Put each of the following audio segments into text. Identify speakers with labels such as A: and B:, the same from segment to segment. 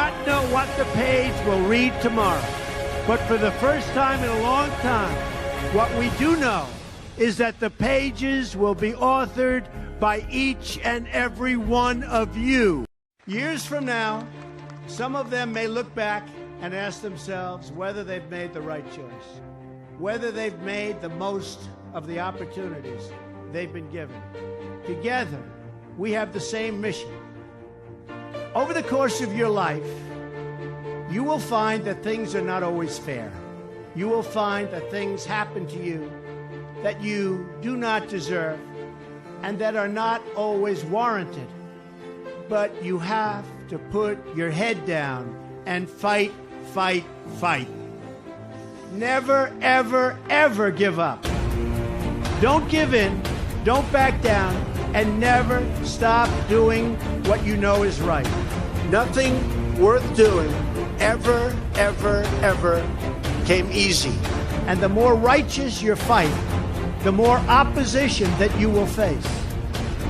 A: not know what the page will read tomorrow, but for the first time in a long time, what we do know is that the pages will be authored by each and every one of you. Years from now, some of them may look back and ask themselves whether they've made the right choice, whether they've made the most of the opportunities they've been given. Together, we have the same mission. Over the course of your life, you will find that things are not always fair. You will find that things happen to you that you do not deserve and that are not always warranted. But you have to put your head down and fight, fight, fight. Never, ever, ever give up. Don't give in, don't back down, and never stop doing what you know is right. Nothing worth doing ever, ever, ever came easy. And the more righteous your fight, the more opposition that you will face.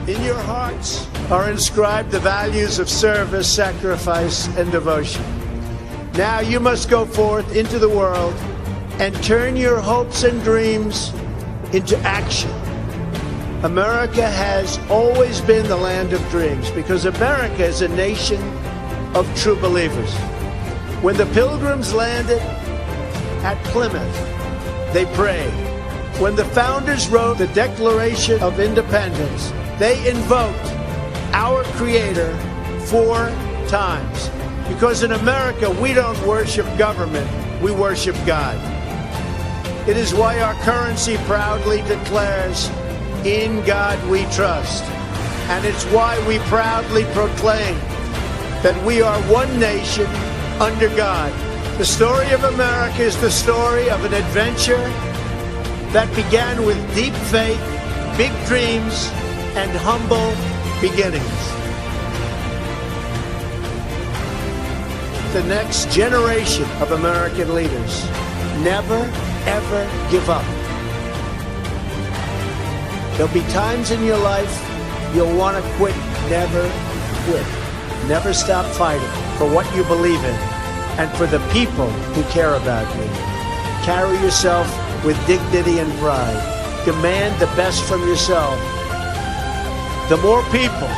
A: In your hearts are inscribed the values of service, sacrifice, and devotion. Now you must go forth into the world and turn your hopes and dreams into action. America has always been the land of dreams because America is a nation of true believers. When the Pilgrims landed at Plymouth, they prayed. When the founders wrote the Declaration of Independence, they invoked our Creator 4 times. Because in America, we don't worship government, we worship God. It is why our currency proudly declares, "In God we trust." And it's why we proudly proclaim that we are one nation under God. The story of America is the story of an adventure that began with deep faith, big dreams, and humble beginnings. The next generation of American leaders never, ever give up. There'll be times in your life you'll want to quit. Never quit. Never stop fighting for what you believe in and for the people who care about you. Carry yourself with dignity and pride. Demand the best from yourself. The more people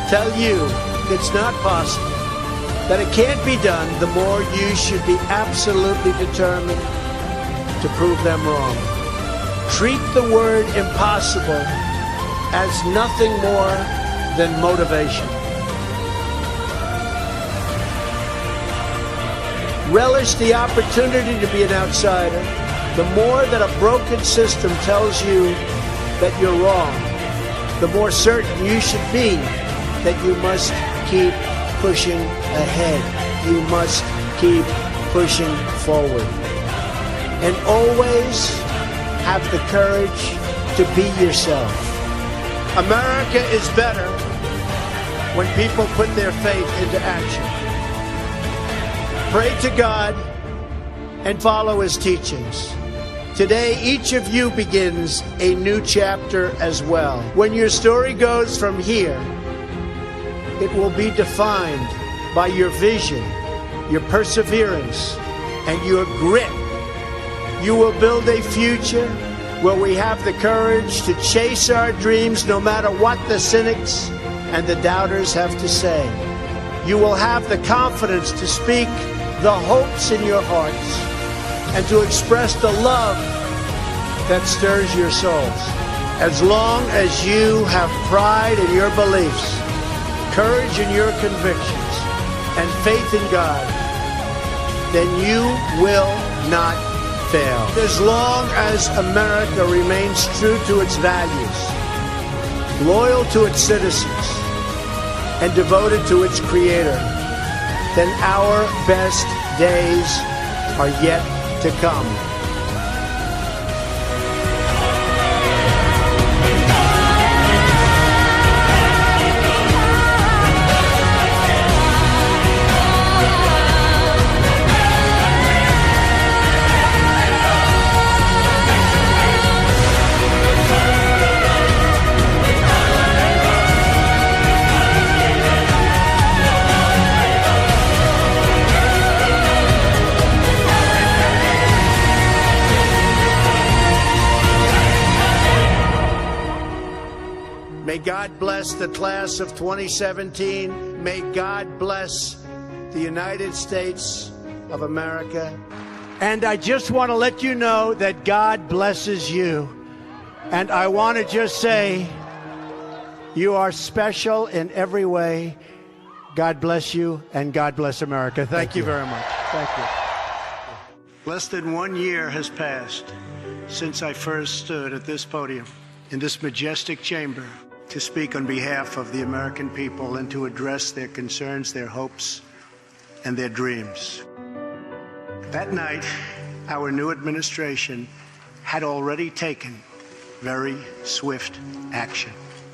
A: tell you it's not possible, that it can't be done, the more you should be absolutely determined to prove them wrong. Treat the word impossible as nothing more than motivation. Relish the opportunity to be an outsider. The more that a broken system tells you that you're wrong, the more certain you should be that you must keep pushing ahead. You must keep pushing forward. And always have the courage to be yourself. America is better when people put their faith into action. Pray to God and follow His teachings. Today, each of you begins a new chapter as well. When your story goes from here, it will be defined by your vision, your perseverance, and your grit. You will build a future where we have the courage to chase our dreams no matter what the cynics and the doubters have to say. You will have the confidence to speak the hopes in your hearts and to express the love that stirs your souls. As long as you have pride in your beliefs, courage in your convictions, and faith in God, then you will not fail. As long as America remains true to its values, loyal to its citizens, and devoted to its Creator, then our best days are yet to come. bless the class of 2017. May God bless the United States of America. And I just want to let you know that God blesses you. And I want to just say, you are special in every way. God bless you, and God bless America. Thank you very much. Thank you. Less than 1 year has passed since I first stood at this podium, in this majestic chamber, to speak on behalf of the American people and to address their concerns, their hopes, and their dreams. That night, our new administration had already taken very swift action.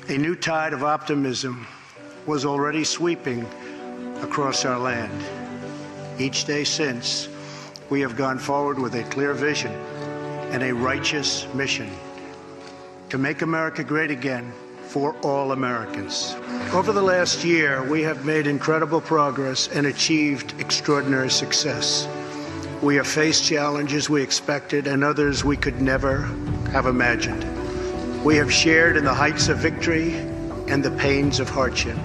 A: A new tide of optimism was already sweeping across our land. Each day since, we have gone forward with a clear vision and a righteous mission to make America great again for all Americans. Over the last year, we have made incredible progress and achieved extraordinary success. We have faced challenges we expected and others we could never have imagined. We have shared in the heights of victory and the pains of hardship.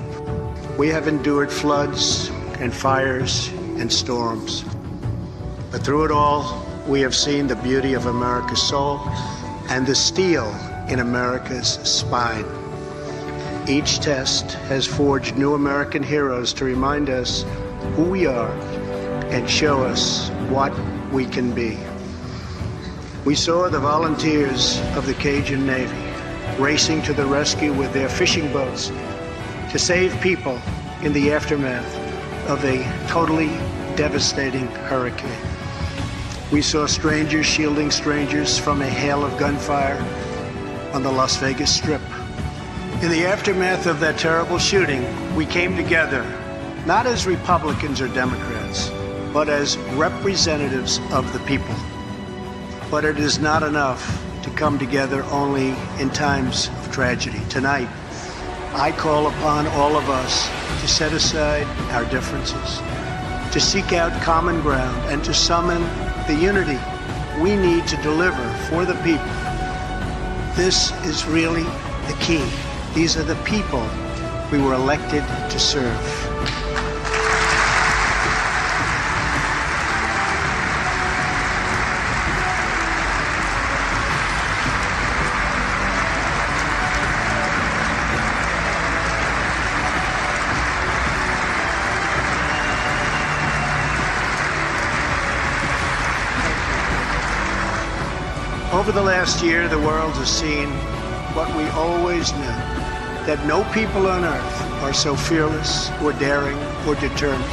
A: We have endured floods and fires and storms. But through it all, we have seen the beauty of America's soul and the steel in America's spine. Each test has forged new American heroes to remind us who we are and show us what we can be. We saw the volunteers of the Cajun Navy racing to the rescue with their fishing boats to save people in the aftermath of a totally devastating hurricane. We saw strangers shielding strangers from a hail of gunfire on the Las Vegas Strip. In the aftermath of that terrible shooting, we came together, not as Republicans or Democrats, but as representatives of the people. But it is not enough to come together only in times of tragedy. Tonight, I call upon all of us to set aside our differences, to seek out common ground, and to summon the unity we need to deliver for the people. This is really the key. These are the people we were elected to serve. Over the last year, the world has seen what we always knew, that no people on earth are so fearless or daring or determined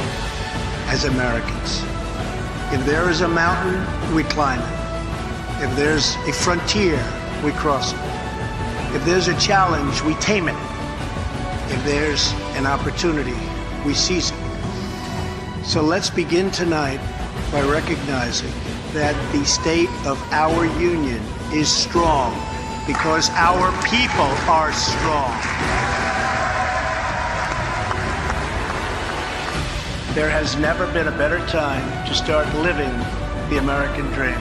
A: as Americans. If there is a mountain, we climb it. If there's a frontier, we cross it. If there's a challenge, we tame it. If there's an opportunity, we seize it. So let's begin tonight by recognizing that the state of our union is strong because our people are strong. There has never been a better time to start living the American dream.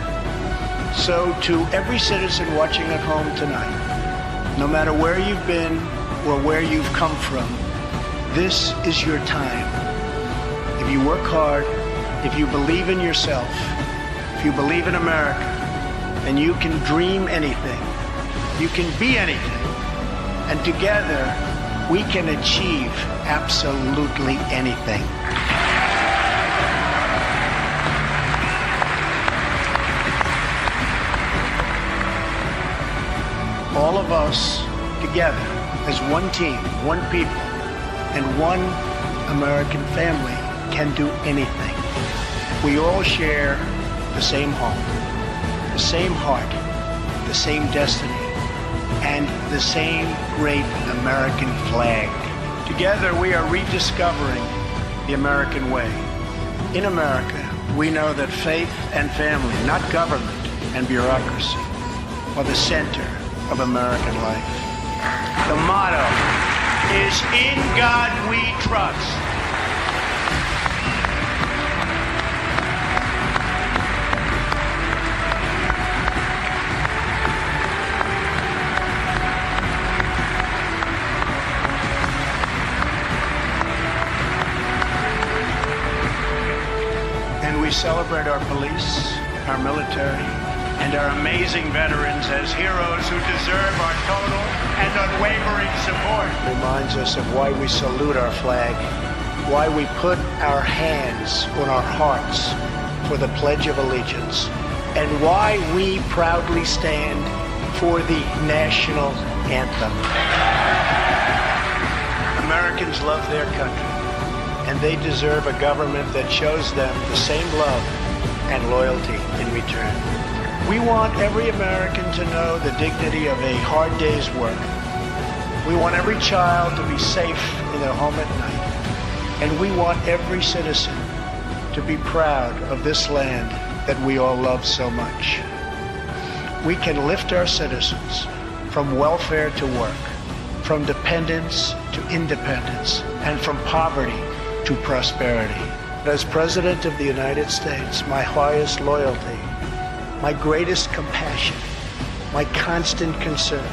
A: So to every citizen watching at home tonight, no matter where you've been or where you've come from, this is your time. If you work hard, if you believe in yourself, if you believe in America, then you can dream anything. You can be anything. And together, we can achieve absolutely anything. All of us together as one team, one people, and one American family can do anything. We all share the same home, the same heart, the same destiny, and the same great American flag. Together, we are rediscovering the American way. In America, we know that faith and family, not government and bureaucracy, are the center of American life. The motto is, "In God we trust." we celebrate our police, our military, and our amazing veterans as heroes who deserve our total and unwavering support. Reminds us of why we salute our flag, why we put our hands on our hearts for the Pledge of Allegiance, and why we proudly stand for the national anthem. Americans love their country, and they deserve a government that shows them the same love and loyalty in return. We want every American to know the dignity of a hard day's work. We want every child to be safe in their home at night. And we want every citizen to be proud of this land that we all love so much. We can lift our citizens from welfare to work, from dependence to independence, and from poverty to prosperity. As President of the United States, my highest loyalty, my greatest compassion, my constant concern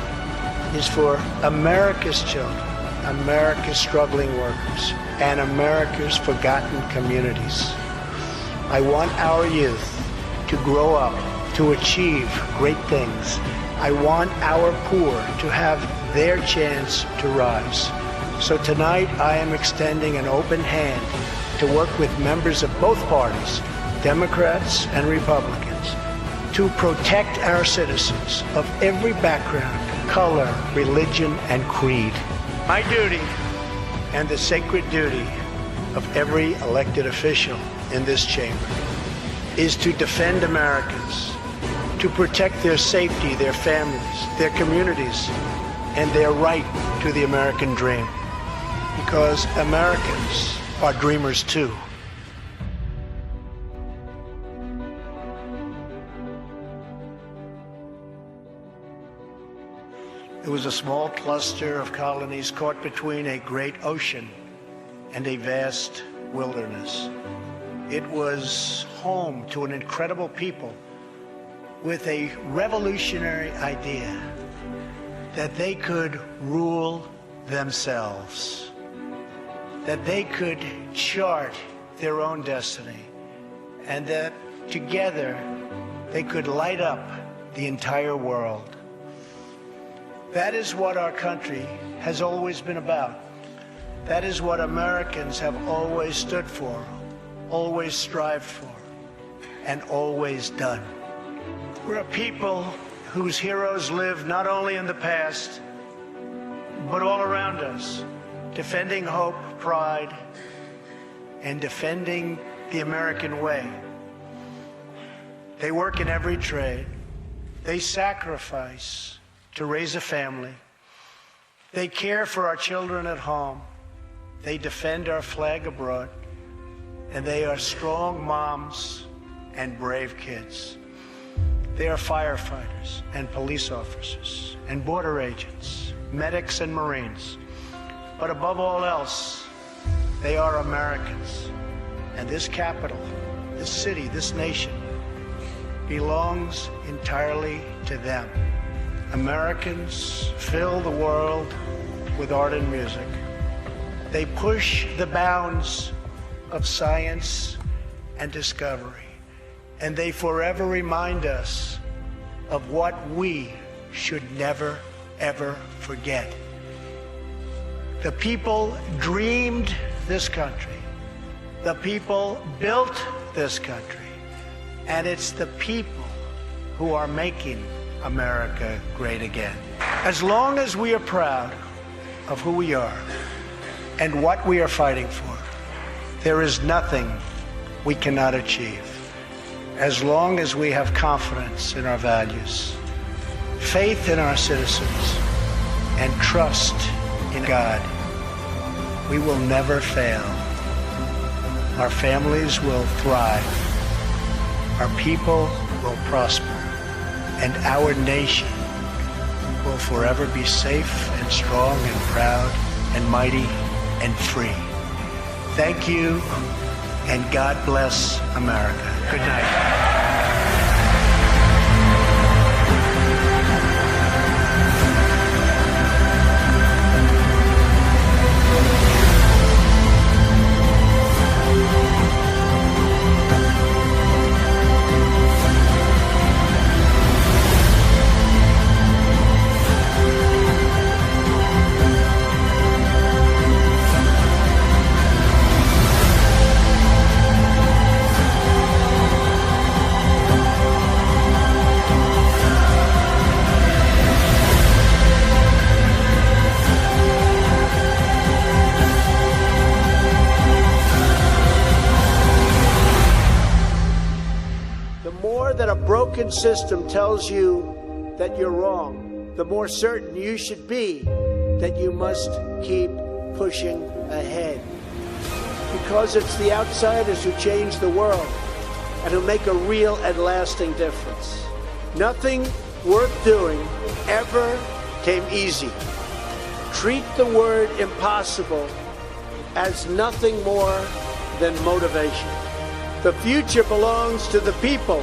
A: is for America's children, America's struggling workers, and America's forgotten communities. I want our youth to grow up, to achieve great things. I want our poor to have their chance to rise. So tonight I am extending an open hand to work with members of both parties, Democrats and Republicans, to protect our citizens of every background, color, religion, and creed. My duty and the sacred duty of every elected official in this chamber is to defend Americans, to protect their safety, their families, their communities, and their right to the American dream. Because Americans are dreamers too. It was a small cluster of colonies caught between a great ocean and a vast wilderness. It was home to an incredible people with a revolutionary idea that they could rule themselves, that they could chart their own destiny, and that together they could light up the entire world. That is what our country has always been about. That is what Americans have always stood for, always strived for, and always done. We're a people whose heroes live not only in the past, but all around us, defending hope, pride, and defending the American way. They work in every trade. They sacrifice to raise a family. They care for our children at home. They defend our flag abroad. And they are strong moms and brave kids. They are firefighters and police officers and border agents, medics and Marines. But above all else, they are Americans. And this capital, this city, this nation belongs entirely to them. Americans fill the world with art and music. They push the bounds of science and discovery, and they forever remind us of what we should never, ever forget. The people dreamed this country. The people built this country. And it's the people who are making America great again. As long as we are proud of who we are and what we are fighting for, there is nothing we cannot achieve. As long as we have confidence in our values, faith in our citizens, and trust in God, we will never fail. Our families will thrive. Our people will prosper. And our nation will forever be safe and strong and proud and mighty and free. Thank you, and God bless America. Good night. that a broken system tells you that you're wrong, the more certain you should be that you must keep pushing ahead. Because it's the outsiders who change the world and who make a real and lasting difference. Nothing worth doing ever came easy. Treat the word impossible as nothing more than motivation. The future belongs to the people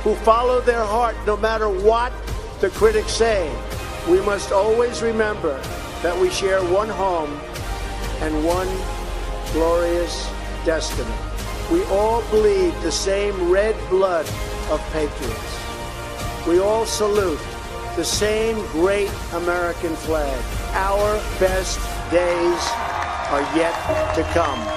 A: who follow their heart no matter what the critics say. We must always remember that we share one home and one glorious destiny. We all bleed the same red blood of patriots. We all salute the same great American flag. Our best days are yet to come.